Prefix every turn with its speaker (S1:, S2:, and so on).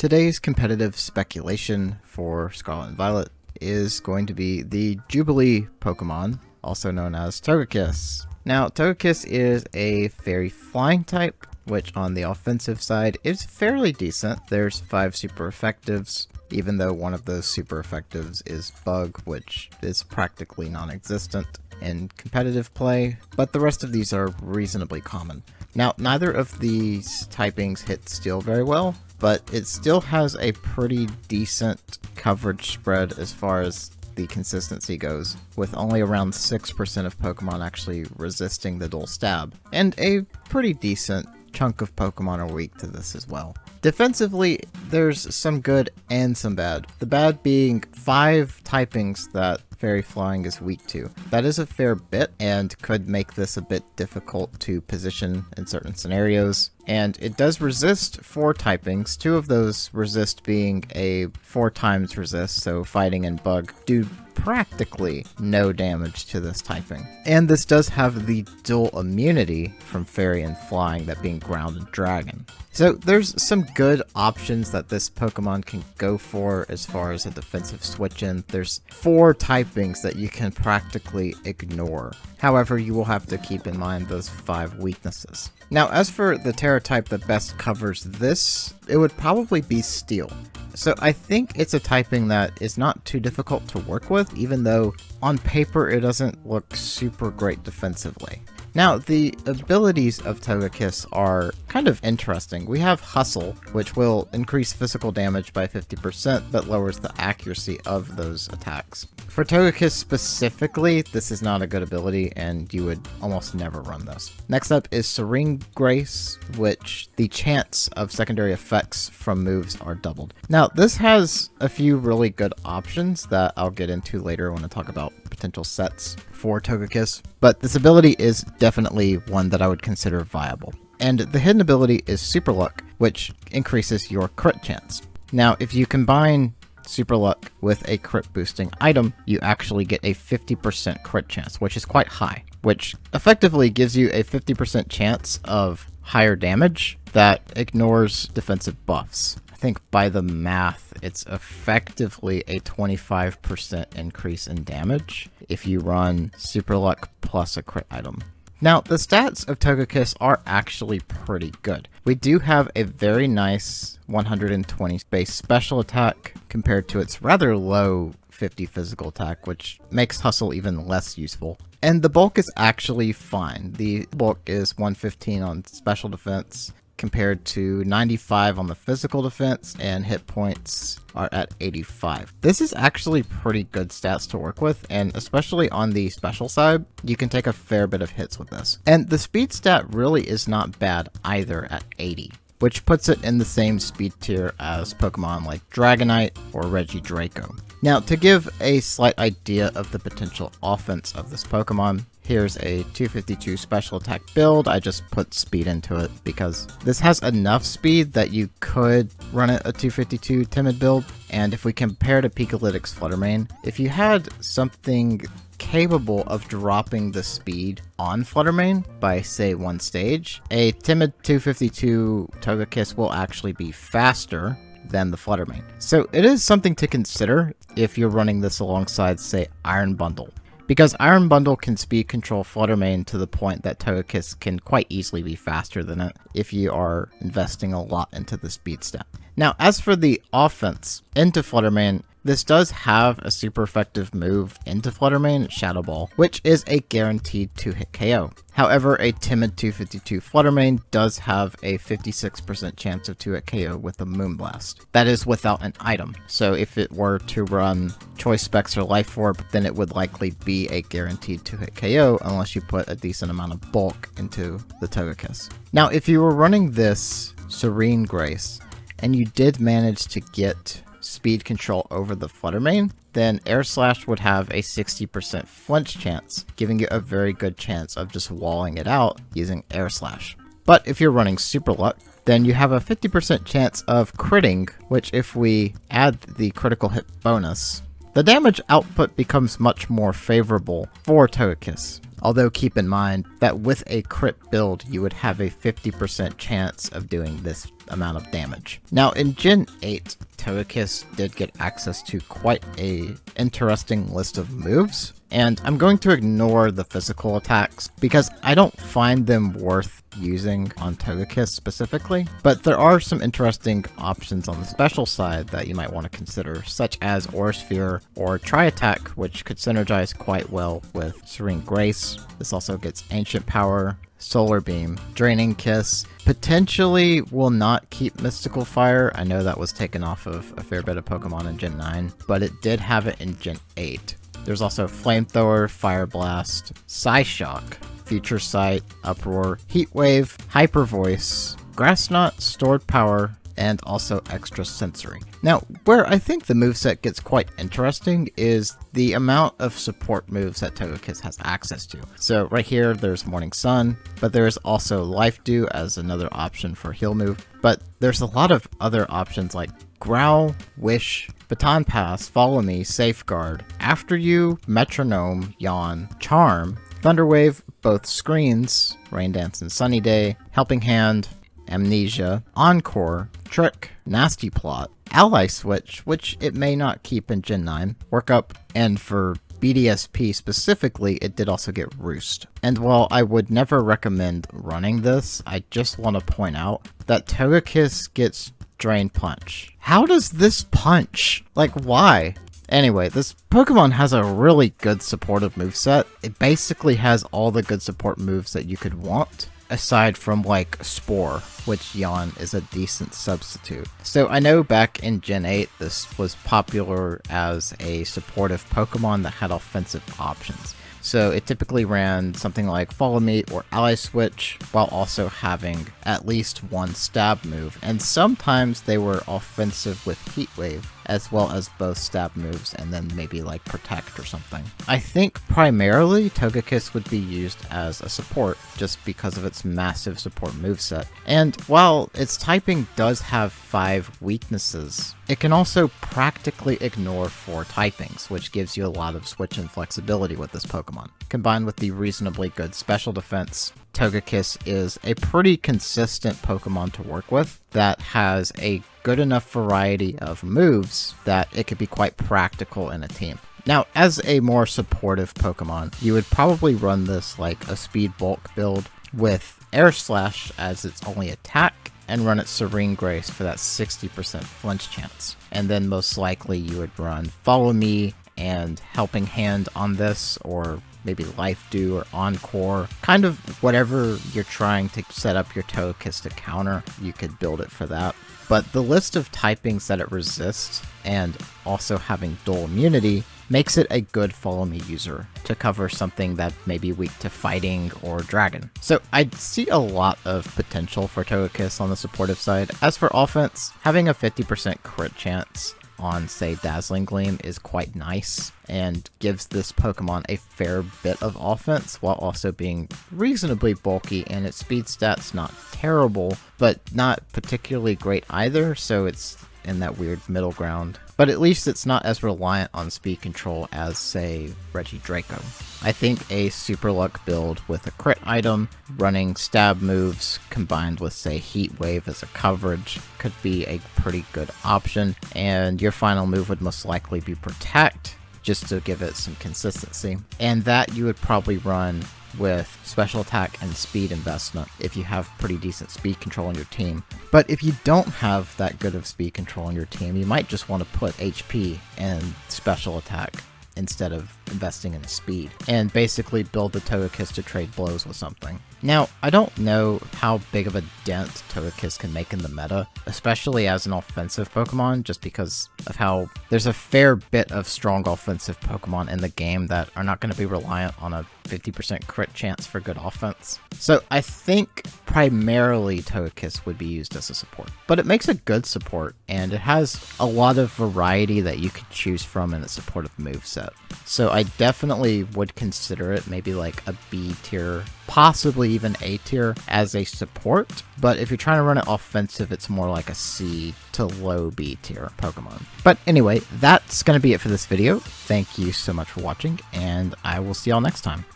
S1: Today's competitive speculation for Scarlet and Violet is going to be the Jubilee Pokemon, also known as Togekiss. Now, Togekiss is a fairy flying type, which on the offensive side is fairly decent. There's 5 super effectives, even though one of those super effectives is Bug, which is practically non-existent in competitive play, but the rest of these are reasonably common. Now, neither of these typings hit Steel very well, but it still has a pretty decent coverage spread as far as the consistency goes, with only around 6% of Pokemon actually resisting the dual stab, and a pretty decent chunk of Pokemon are weak to this as well. Defensively, there's some good and some bad. The bad being 5 typings that Fairy Flying is weak to. That is a fair bit and could make this a bit difficult to position in certain scenarios. And it does resist 4 typings, 2 of those resist being a 4 times resist, so Fighting and Bug do practically no damage to this typing. And this does have the dual immunity from Fairy and Flying, that being Ground and Dragon. So there's some good options that this Pokemon can go for as far as a defensive switch-in. There's 4 typings that you can practically ignore. However, you will have to keep in mind those 5 weaknesses. Now, as for the Terra type that best covers this, it would probably be Steel. So I think it's a typing that is not too difficult to work with, even though on paper it doesn't look super great defensively. Now, the abilities of Togekiss are kind of interesting. We have Hustle, which will increase physical damage by 50%, but lowers the accuracy of those attacks. For Togekiss specifically, this is not a good ability, and you would almost never run this. Next up is Serene Grace, which the chance of secondary effects from moves are doubled. Now, this has a few really good options that I'll get into later when I talk about potential sets for Togekiss, but this ability is definitely one that I would consider viable. And the hidden ability is Super Luck, which increases your crit chance. Now, if you combine Super Luck with a crit boosting item, you actually get a 50% crit chance, which is quite high, which effectively gives you a 50% chance of higher damage that ignores defensive buffs. I think by the math, it's effectively a 25% increase in damage if you run Super Luck plus a crit item. Now, the stats of Togekiss are actually pretty good. We do have a very nice 120 base special attack compared to its rather low 50 physical attack, which makes Hustle even less useful. And the bulk is actually fine. The bulk is 115 on special defense, compared to 95 on the physical defense, and hit points are at 85. This is actually pretty good stats to work with, and especially on the special side, you can take a fair bit of hits with this. And the speed stat really is not bad either at 80, which puts it in the same speed tier as Pokemon like Dragonite or Regidrago. Now, to give a slight idea of the potential offense of this Pokemon, here's a 252 special attack build. I just put speed into it because this has enough speed that you could run it a 252 timid build. And if we compare to Pikalytic's Fluttermane, if you had something capable of dropping the speed on Fluttermane by, say, 1 stage, a timid 252 Togekiss will actually be faster than the Fluttermane. So it is something to consider if you're running this alongside, say, Iron Bundle, because Iron Bundle can speed control Fluttermane to the point that Togekiss can quite easily be faster than it if you are investing a lot into the speed stat. Now, as for the offense into Fluttermane, this does have a super effective move into Fluttermane, Shadow Ball, which is a guaranteed 2-hit KO. However, a timid 252 Fluttermane does have a 56% chance of 2-hit KO with a Moonblast. That is without an item, so if it were to run Choice Specs or Life Orb, then it would likely be a guaranteed 2-hit KO unless you put a decent amount of bulk into the Togekiss. Now, if you were running this Serene Grace, and you did manage to get speed control over the Fluttermane, then Air Slash would have a 60% flinch chance, giving you a very good chance of just walling it out using Air Slash. But if you're running Super Luck, then you have a 50% chance of critting, which if we add the critical hit bonus, the damage output becomes much more favorable for Togekiss. Although keep in mind that with a crit build, you would have a 50% chance of doing this amount of damage. Now in Gen 8, Togekiss did get access to quite a interesting list of moves, and I'm going to ignore the physical attacks because I don't find them worth using on Togekiss specifically, but there are some interesting options on the special side that you might want to consider, such as Aura Sphere or Tri-Attack, which could synergize quite well with Serene Grace. This also gets Ancient Power, Solar Beam, Draining Kiss, potentially will not keep Mystical Fire. I know that was taken off of a fair bit of Pokemon in Gen 9, but it did have it in Gen 8. There's also Flamethrower, Fire Blast, Psyshock, Future Sight, Uproar, Heat Wave, Hyper Voice, Grass Knot, Stored Power, and also Extra Sensory. Now, where I think the moveset gets quite interesting is the amount of support moves that Togekiss has access to. So right here, there's Morning Sun, but there's also Life Dew as another option for heal move. But there's a lot of other options like Growl, Wish, Baton Pass, Follow Me, Safeguard, After You, Metronome, Yawn, Charm, Thunder Wave, both screens, Rain Dance and Sunny Day, Helping Hand, Amnesia, Encore, Trick, Nasty Plot, Ally Switch, which it may not keep in Gen 9, Workup, and for BDSP specifically, it did also get Roost. And while I would never recommend running this, I just want to point out that Togekiss gets Drain Punch. How does this punch? Like, why? Anyway, this Pokemon has a really good supportive moveset. It basically has all the good support moves that you could want, aside from like Spore, which Yawn is a decent substitute. So I know back in Gen 8, this was popular as a supportive Pokemon that had offensive options. So it typically ran something like Follow Me or Ally Switch, while also having at least one stab move. And sometimes they were offensive with Heat Wave, as well as both stab moves and then maybe like Protect or something. I think primarily Togekiss would be used as a support just because of its massive support moveset. And while its typing does have 5 weaknesses, it can also practically ignore 4 typings, which gives you a lot of switch and flexibility with this Pokemon. Combined with the reasonably good special defense, Togekiss is a pretty consistent Pokemon to work with that has a good enough variety of moves that it could be quite practical in a team. Now, as a more supportive Pokemon, you would probably run this like a speed bulk build with Air Slash as its only attack, and run it Serene Grace for that 60% flinch chance. And then most likely you would run Follow Me and Helping Hand on this, or maybe Life Dew or Encore. Kind of whatever you're trying to set up your Togekiss to counter, you could build it for that. But the list of typings that it resists, and also having dual immunity, makes it a good Follow Me user to cover something that may be weak to Fighting or Dragon. So I see a lot of potential for Togekiss on the supportive side. As for offense, having a 50% crit chance on, say, Dazzling Gleam is quite nice and gives this Pokemon a fair bit of offense while also being reasonably bulky, and its speed stat's not terrible, but not particularly great either, so it's in that weird middle ground. But at least it's not as reliant on speed control as, say, Regidraco. I think a Super Luck build with a crit item, running stab moves, combined with, say, Heat Wave as a coverage, could be a pretty good option, and your final move would most likely be Protect, just to give it some consistency. And that you would probably run with special attack and speed investment if you have pretty decent speed control on your team. But if you don't have that good of speed control on your team, you might just want to put HP and special attack instead of investing in speed, and basically build the Togekiss to trade blows with something. Now, I don't know how big of a dent Togekiss can make in the meta, especially as an offensive Pokemon, just because of how there's a fair bit of strong offensive Pokemon in the game that are not going to be reliant on a 50% crit chance for good offense. So I think primarily Togekiss would be used as a support, but it makes a good support, and it has a lot of variety that you could choose from in its supportive moveset. So I definitely would consider it maybe like a B tier, possibly even A tier as a support. But if you're trying to run it offensive, it's more like a C to low B tier Pokemon. But anyway, that's going to be it for this video. Thank you so much for watching, and I will see y'all next time.